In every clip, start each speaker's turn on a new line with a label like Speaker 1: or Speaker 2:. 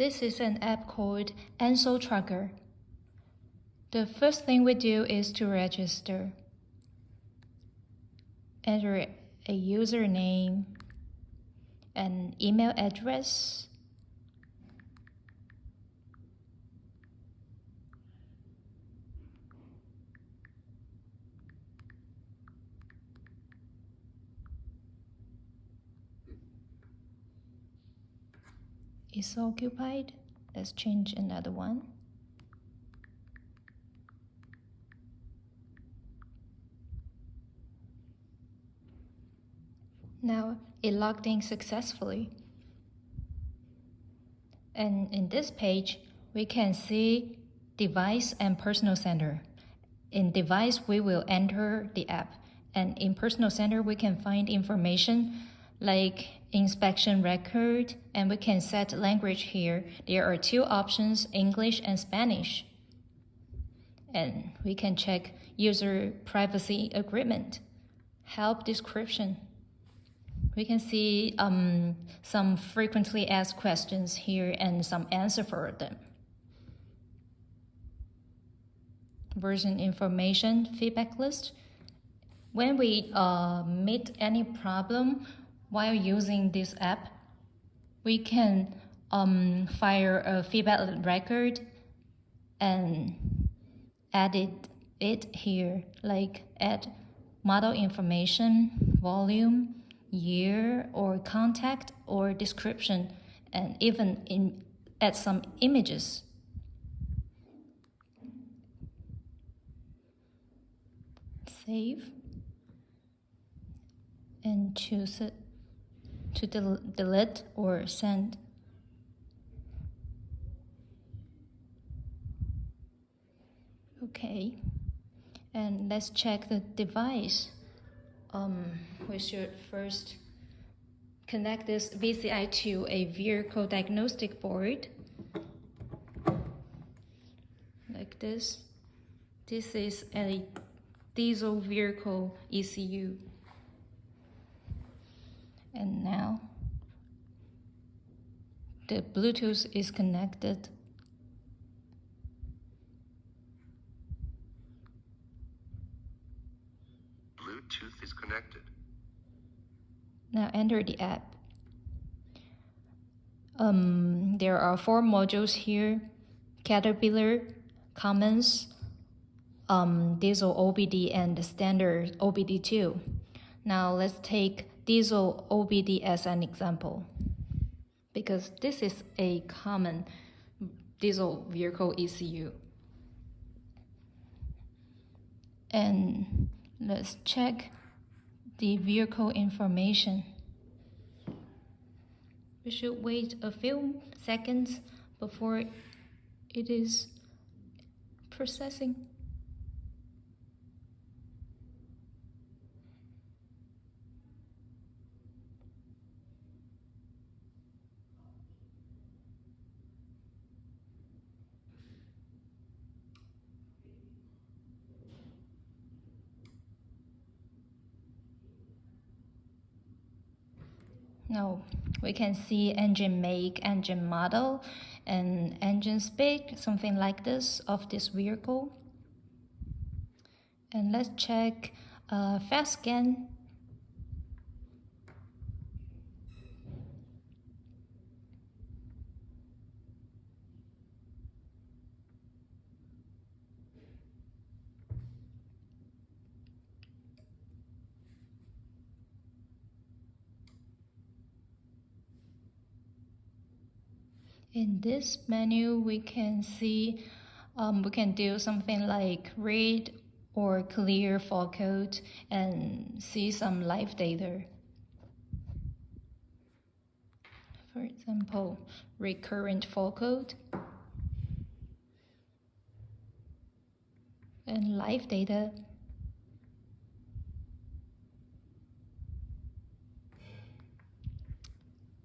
Speaker 1: This is an app called Ancel Tracker. The first thing we do is to register. Enter a username, an email address, is occupied. Let's change another one. Now it logged in successfully. And in this page, we can see device and personal center. In device, we will enter the app. And in personal center, we can find information like inspection record, and we can set language here. There are two options, English and Spanish. And we can check user privacy agreement, help description. We can see some frequently asked questions here and some answer for them. Version information, feedback list. When we meet any problem while using this app, we can file a feedback record and edit it here, like add model information, volume, year or contact or description, and even add some images. Save and choose it to delete or send. Okay, and let's check the device. We should first connect this VCI to a vehicle diagnostic board, like this. This is a diesel vehicle ECU. And now the Bluetooth is connected.
Speaker 2: Bluetooth is connected.
Speaker 1: Now enter the app. There are 4 modules here: Caterpillar, Cummins, diesel OBD, and standard OBD2. Now let's take diesel OBD as an example, because this is a common diesel vehicle ECU. And let's check the vehicle information. We should wait a few seconds before it is processing. Now we can see engine make, engine model, and engine speed, something like this, of this vehicle. And let's check fast scan. In this menu, we can see, we can do something like read or clear fault code and see some live data. For example, recurrent fault code and live data.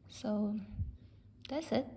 Speaker 1: So that's it.